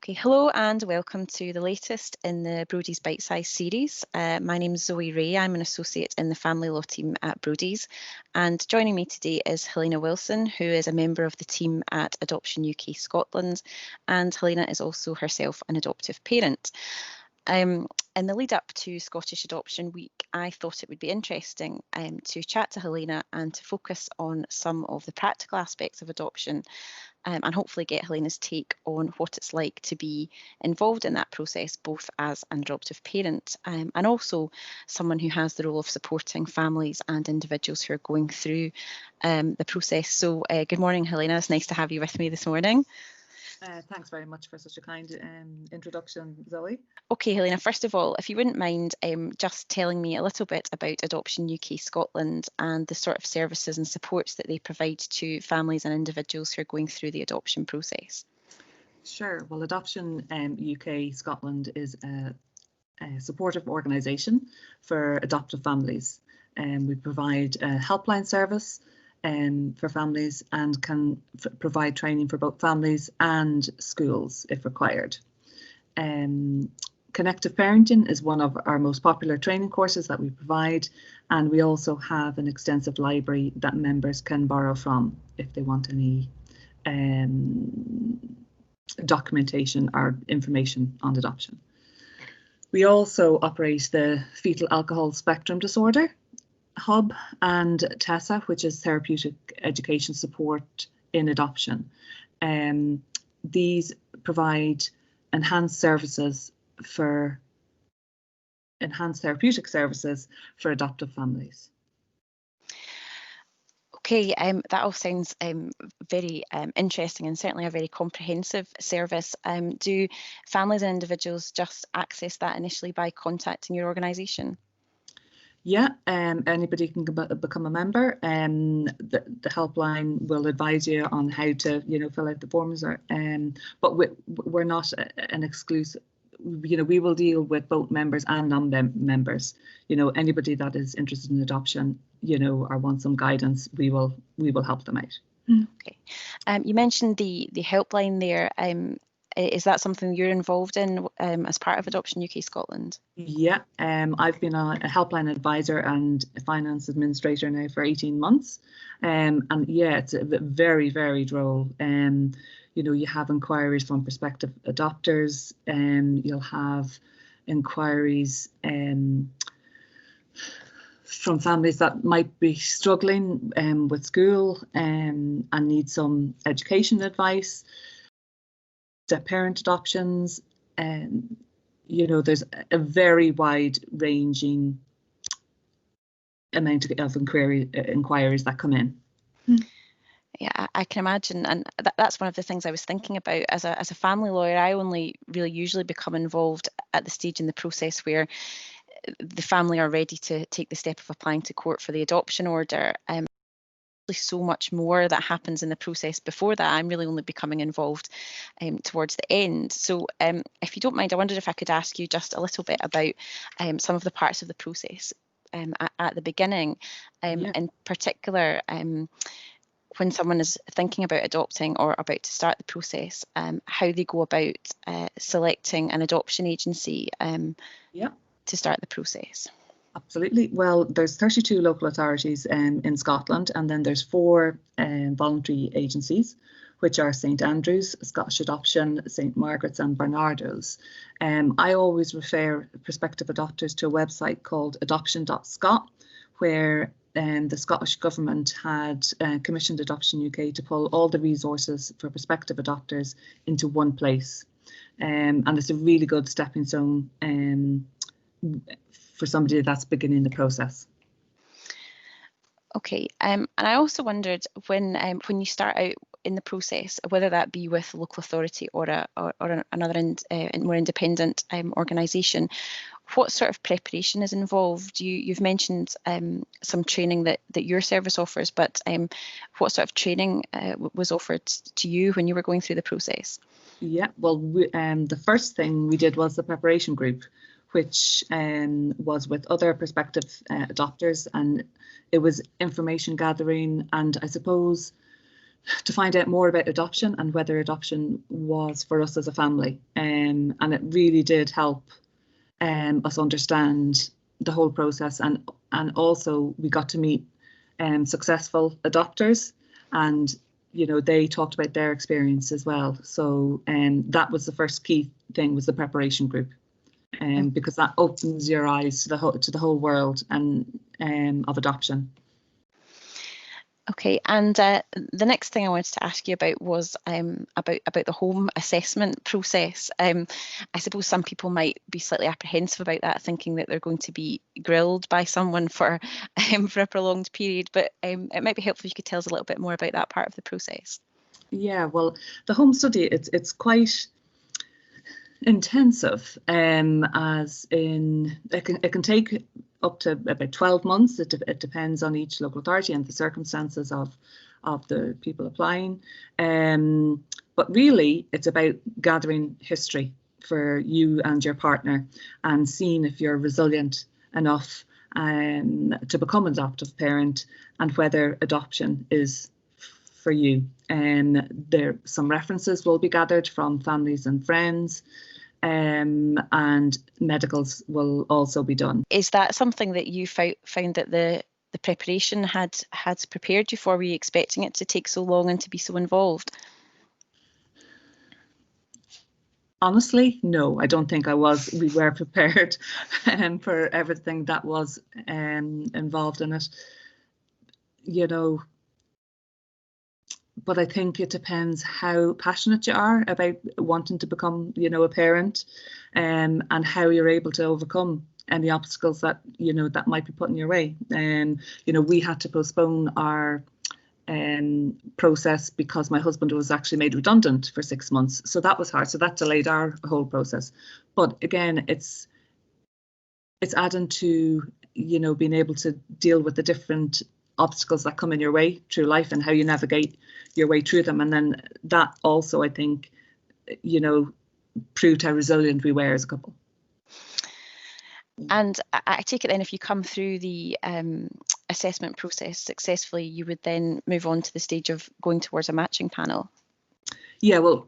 Okay, hello and welcome to the latest in the Brodies Bite-Size series. My name is Zoe Wray. I'm an associate in the family law team at Brodies, and joining me today is Helena Wilson, who is a member of the team at Adoption UK Scotland, and Helena is also herself an adoptive parent. In the lead up to Scottish Adoption Week, I thought it would be interesting to chat to Helena and to focus on some of the practical aspects of adoption, and hopefully get Helena's take on what it's like to be involved in that process, both as an adoptive parent and also someone who has the role of supporting families and individuals who are going through the process. So good morning, Helena. It's nice to have you with me this morning. Thanks very much for such a kind introduction, Zoe. Okay, Helena, first of all, if you wouldn't mind just telling me a little bit about Adoption UK Scotland and the sort of services and supports that they provide to families and individuals who are going through the adoption process. Sure. Well, Adoption UK Scotland is a supportive organisation for adoptive families. We provide a helpline service for families and can provide training for both families and schools if required. Connective parenting is one of our most popular training courses that we provide, and we also have an extensive library that members can borrow from if they want any documentation or information on adoption. We also operate the Fetal Alcohol Spectrum Disorder Hub and TESA, which is Therapeutic Education Support in Adoption. These provide enhanced therapeutic services for adoptive families. Okay, that all sounds very interesting and certainly a very comprehensive service. Do families and individuals just access that initially by contacting your organisation? Yeah, anybody can become a member. The helpline will advise you on how to, fill out the forms. But we're not an exclusive. We will deal with both members and non-members. Anybody that is interested in adoption, or wants some guidance, we will help them out. Okay. You mentioned the helpline there. Is that something you're involved in as part of Adoption UK Scotland? Yeah, I've been a helpline advisor and a finance administrator now for 18 months. And yeah, it's a very varied role. You have inquiries from prospective adopters, you'll have inquiries from families that might be struggling with school and need some education advice. Step-parent adoptions, and there's a very wide-ranging amount of inquiries that come in. Yeah, I can imagine, and that's one of the things I was thinking about. As a family lawyer, I only really usually become involved at the stage in the process where the family are ready to take the step of applying to court for the adoption order. So much more that happens in the process before that. I'm really only becoming involved towards the end. So if you don't mind, I wondered if I could ask you just a little bit about some of the parts of the process at the beginning, Yeah. in particular when someone is thinking about adopting or about to start the process, how they go about selecting an adoption agency to start the process. Absolutely. Well, there's 32 local authorities in Scotland, and then there's 4 voluntary agencies, which are St Andrews, Scottish Adoption, St Margaret's and Barnardo's. I always refer prospective adopters to a website called adoption.scot, where the Scottish Government had commissioned Adoption UK to pull all the resources for prospective adopters into one place. And it's a really good stepping stone for somebody that's beginning the process. Okay, and I also wondered when you start out in the process, whether that be with a local authority or another more independent organisation, what sort of preparation is involved? You've mentioned some training that your service offers, but what sort of training was offered to you when you were going through the process? Yeah, well, the first thing we did was the preparation group, which was with other prospective adopters, and it was information gathering and I suppose to find out more about adoption and whether adoption was for us as a family. And it really did help us understand the whole process. And also we got to meet successful adopters, and they talked about their experience as well. So that was the first key thing, was the preparation group, because that opens your eyes to the whole world and of adoption. Okay, and the next thing I wanted to ask you about was about the home assessment process. I suppose some people might be slightly apprehensive about that, thinking that they're going to be grilled by someone for a prolonged period, but it might be helpful if you could tell us a little bit more about that part of the process. Yeah, well, the home study, it's quite intensive, as in it can take up to about 12 months. It depends on each local authority and the circumstances of the people applying. But really, it's about gathering history for you and your partner and seeing if you're resilient enough to become an adoptive parent, and whether adoption is for you. There some references will be gathered from families and friends. And medicals will also be done. Is that something that you found that the preparation had prepared you for? Were you expecting it to take so long and to be so involved? Honestly, no, I don't think I was. We were prepared for everything that was involved in it. But I think it depends how passionate you are about wanting to become, a parent, and how you're able to overcome any obstacles that, that might be put in your way. We had to postpone our process because my husband was actually made redundant for 6 months. So that was hard. So that delayed our whole process. But again, it's adding to, being able to deal with the different obstacles that come in your way through life and how you navigate your way through them. And then that also, I think, proved how resilient we were as a couple. And I take it then, if you come through the assessment process successfully, you would then move on to the stage of going towards a matching panel. Yeah, well,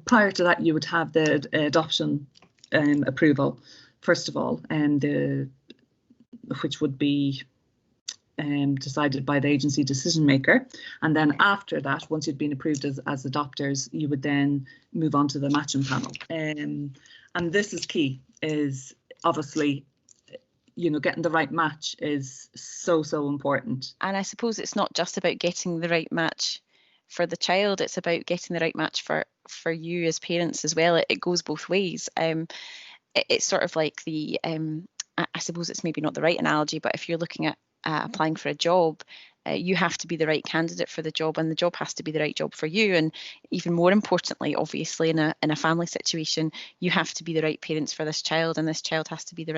prior to that, you would have the adoption approval, first of all, and which would be decided by the agency decision maker. And then after that, once you'd been approved as adopters, you would then move on to the matching panel. And this is key, is obviously, getting the right match is so important. And I suppose it's not just about getting the right match for the child, it's about getting the right match for you as parents as well. It goes both ways. It's sort of like I suppose it's maybe not the right analogy, but if you're looking at applying for a job, you have to be the right candidate for the job, and the job has to be the right job for you. And even more importantly, obviously, in a family situation, you have to be the right parents for this child, and this child has to be the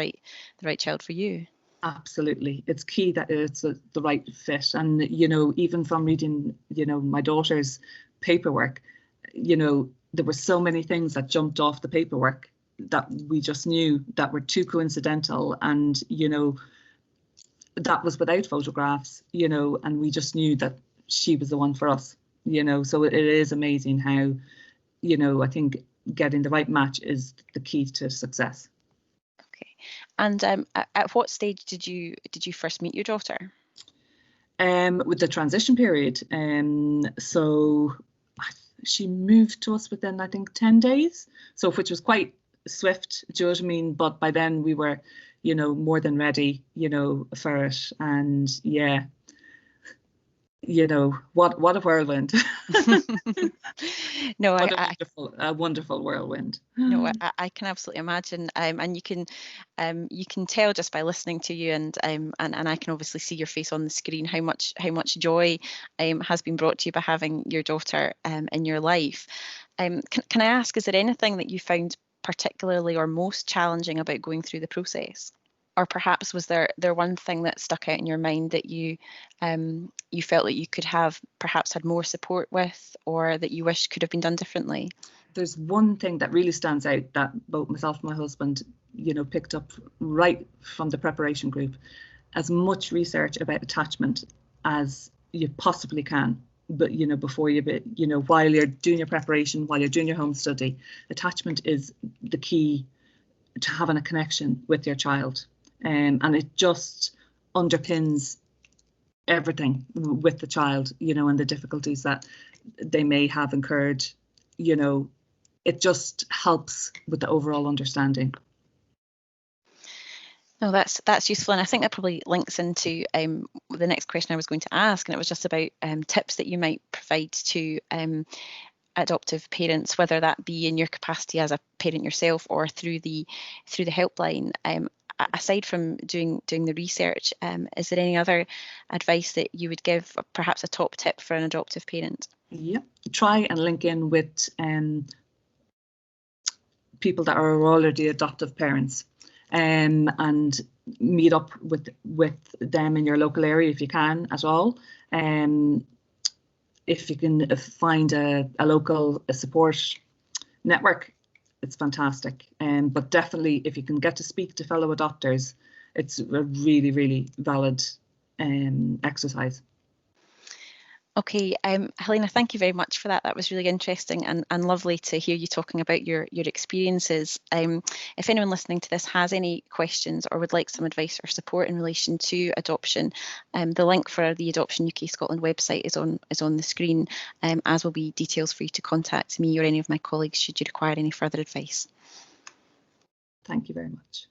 right child for you. Absolutely, it's key that it's the right fit. And even from reading my daughter's paperwork, there were so many things that jumped off the paperwork that we just knew that were too coincidental, and that was without photographs, and we just knew that she was the one for us, so it is amazing how, I think getting the right match is the key to success. Okay. And at what stage did you first meet your daughter? With the transition period. So she moved to us within, I think, 10 days, so which was quite swift, do you know what I mean? But by then we were, more than ready, for it. And yeah, what a whirlwind. No, a wonderful whirlwind. No, I can absolutely imagine, and you can tell just by listening to you, and I can obviously see your face on the screen how much joy has been brought to you by having your daughter in your life. Can I ask, is there anything that you found particularly or most challenging about going through the process? Or perhaps was there one thing that stuck out in your mind that you felt that you could have perhaps had more support with, or that you wish could have been done differently? There's one thing that really stands out that both myself and my husband, picked up right from the preparation group: as much research about attachment as you possibly can. but before while you're doing your preparation, while you're doing your home study, attachment is the key to having a connection with your child, and it just underpins everything with the child, and the difficulties that they may have incurred. It just helps with the overall understanding. No, that's useful, and I think that probably links into the next question I was going to ask, and it was just about tips that you might provide to adoptive parents, whether that be in your capacity as a parent yourself or through the helpline. Aside from doing the research, is there any other advice that you would give, perhaps a top tip for an adoptive parent? Yeah, try and link in with people that are already adoptive parents, and meet up with them in your local area if you can at all. If you can find a local support network, it's fantastic. But definitely, if you can get to speak to fellow adopters, it's a really, really valid exercise. Okay, Helena, thank you very much for that. That was really interesting and lovely to hear you talking about your experiences. If anyone listening to this has any questions or would like some advice or support in relation to adoption, the link for the Adoption UK Scotland website is on the screen, as will be details for you to contact me or any of my colleagues should you require any further advice. Thank you very much.